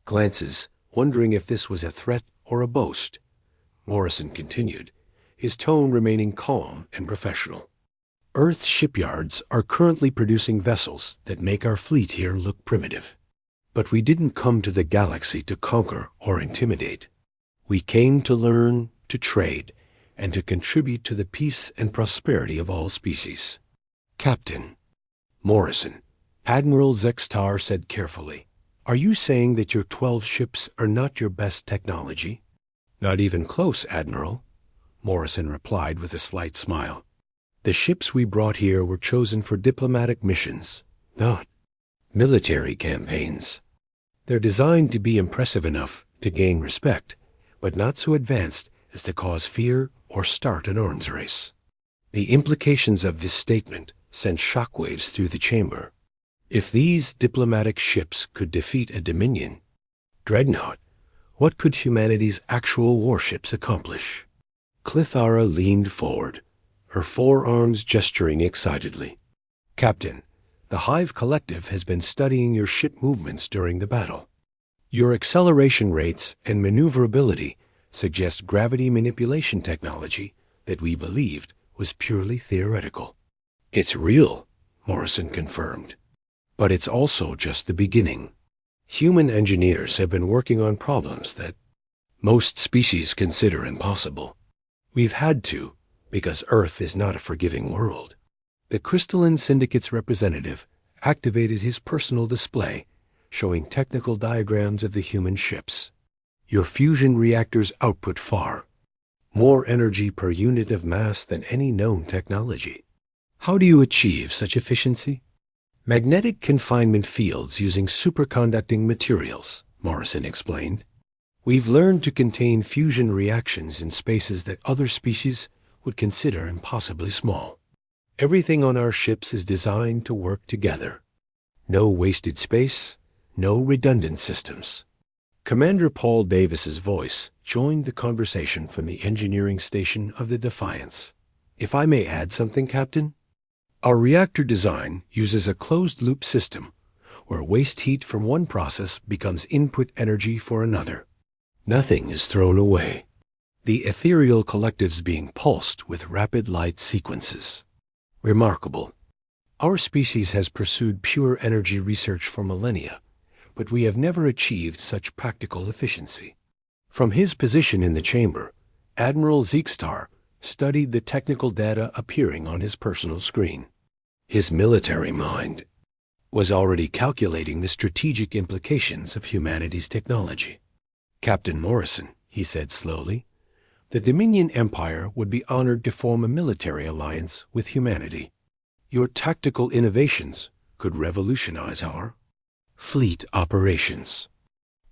glances, wondering if this was a threat or a boast. Morrison continued, his tone remaining calm and professional. "Earth's shipyards are currently producing vessels that make our fleet here look primitive. But we didn't come to the galaxy to conquer or intimidate. We came to learn, to trade, and to contribute to the peace and prosperity of all species." "Captain Morrison," Admiral Zexstar said carefully, "are you saying that your 12 ships are not your best technology?" "Not even close, Admiral," Morrison replied with a slight smile. The ships we brought here were chosen for diplomatic missions, not military campaigns. They're designed to be impressive enough to gain respect, but not so advanced as to cause fear or start an arms race. The implications of this statement sent shockwaves through the chamber. If these diplomatic ships could defeat a Dominion dreadnought, what could humanity's actual warships accomplish? Clithara leaned forward, her forearms gesturing excitedly. Captain, the Hive Collective has been studying your ship movements during the battle. Your acceleration rates and maneuverability suggest gravity manipulation technology that we believed was purely theoretical. It's real, Morrison confirmed. But it's also just the beginning. Human engineers have been working on problems that most species consider impossible. We've had to, because Earth is not a forgiving world. The Crystalline Syndicate's representative activated his personal display, showing technical diagrams of the human ships. Your fusion reactors output far more energy per unit of mass than any known technology. How do you achieve such efficiency? Magnetic confinement fields using superconducting materials, Morrison explained. We've learned to contain fusion reactions in spaces that other species would consider impossibly small. Everything on our ships is designed to work together. No wasted space, no redundant systems. Commander Paul Davis's voice joined the conversation from the engineering station of the Defiance. If I may add something, Captain? Our reactor design uses a closed-loop system where waste heat from one process becomes input energy for another. Nothing is thrown away. The ethereal collectives being pulsed with rapid light sequences. Remarkable. Our species has pursued pure energy research for millennia, but we have never achieved such practical efficiency. From his position in the chamber, Admiral Zeekstar studied the technical data appearing on his personal screen. His military mind was already calculating the strategic implications of humanity's technology. Captain Morrison, he said slowly, the Dominion Empire would be honored to form a military alliance with humanity. Your tactical innovations could revolutionize our fleet operations.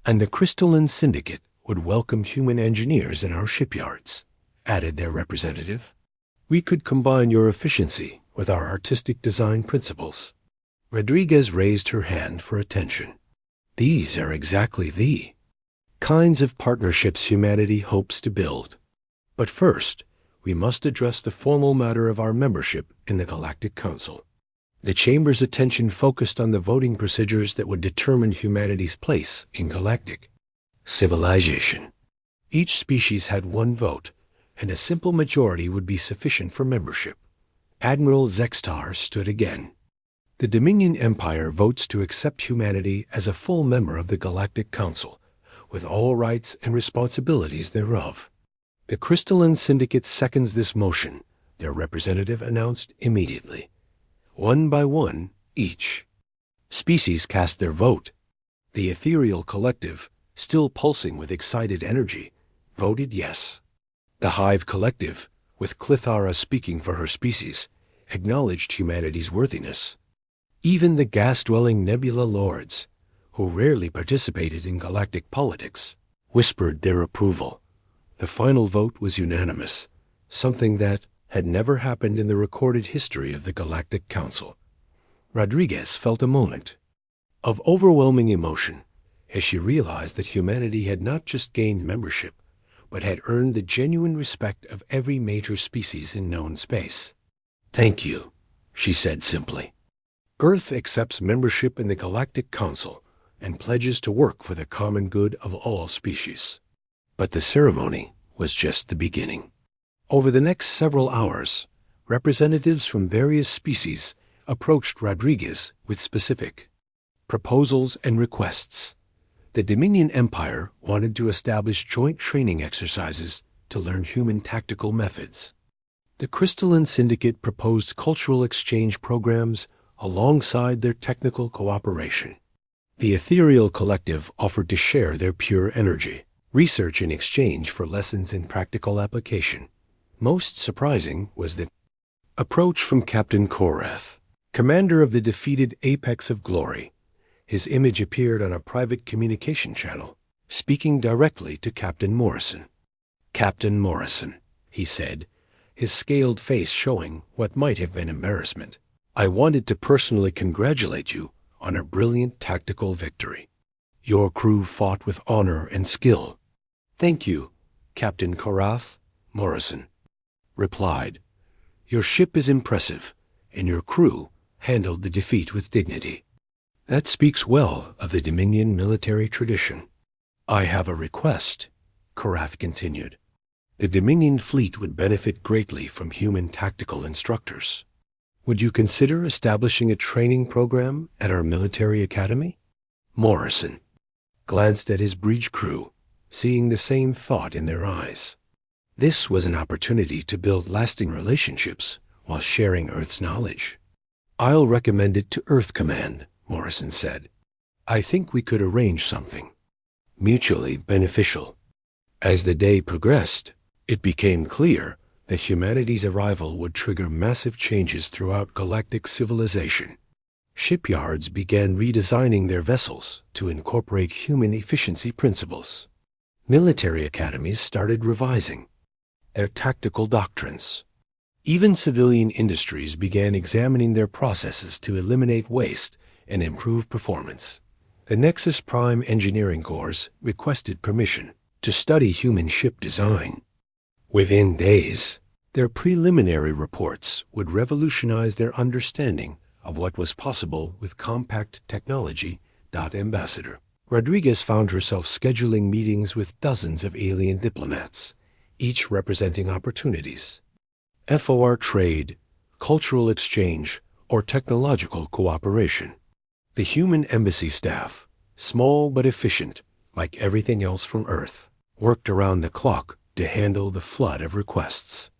And the Crystalline Syndicate would welcome human engineers in our shipyards, added their representative. We could combine your efficiency with our artistic design principles. Rodriguez raised her hand for attention. These are exactly the kinds of partnerships humanity hopes to build. But first, we must address the formal matter of our membership in the Galactic Council. The Chamber's attention focused on the voting procedures that would determine humanity's place in galactic civilization. Each species had one vote, and a simple majority would be sufficient for membership. Admiral Zeekstar stood again. The Dominion Empire votes to accept humanity as a full member of the Galactic Council, with all rights and responsibilities thereof. The Crystalline Syndicate seconds this motion, their representative announced immediately. One by one, each species cast their vote. The ethereal collective, still pulsing with excited energy, voted yes. The Hive Collective, with Clithara speaking for her species, acknowledged humanity's worthiness. Even the gas-dwelling Nebula Lords, who rarely participated in galactic politics, whispered their approval. The final vote was unanimous, something that had never happened in the recorded history of the Galactic Council. Rodriguez felt a moment of overwhelming emotion as she realized that humanity had not just gained membership, but had earned the genuine respect of every major species in known space. Thank you, she said simply. Earth accepts membership in the Galactic Council and pledges to work for the common good of all species. But the ceremony was just the beginning. Over the next several hours, representatives from various species approached Rodriguez with specific proposals and requests. The Dominion Empire wanted to establish joint training exercises to learn human tactical methods. The Crystalline Syndicate proposed cultural exchange programs alongside their technical cooperation. The Ethereal Collective offered to share their pure energy, research in exchange for lessons in practical application. Most surprising was that Approach from Captain Korath, commander of the defeated Apex of Glory. His image appeared on a private communication channel, speaking directly to Captain Morrison. Captain Morrison, he said, his scaled face showing what might have been embarrassment. I wanted to personally congratulate you on a brilliant tactical victory. Your crew fought with honor and skill. Thank you, Captain Korath, Morrison replied. Your ship is impressive, and your crew handled the defeat with dignity. That speaks well of the Dominion military tradition. I have a request, Korath continued. The Dominion fleet would benefit greatly from human tactical instructors. Would you consider establishing a training program at our military academy? Morrison glanced at his bridge crew, seeing the same thought in their eyes. This was an opportunity to build lasting relationships while sharing Earth's knowledge. I'll recommend it to Earth Command, Morrison said. I think we could arrange something mutually beneficial. As the day progressed, it became clear that humanity's arrival would trigger massive changes throughout galactic civilization. Shipyards began redesigning their vessels to incorporate human efficiency principles. Military academies started revising their tactical doctrines. Even civilian industries began examining their processes to eliminate waste and improve performance. The Nexus Prime Engineering Corps requested permission to study human ship design. Within days, their preliminary reports would revolutionize their understanding of what was possible with compact technology. Ambassador Rodriguez found herself scheduling meetings with dozens of alien diplomats, each representing opportunities. FOR trade, cultural exchange, or technological cooperation. The human embassy staff, small but efficient, like everything else from Earth, worked around the clock to handle the flood of requests.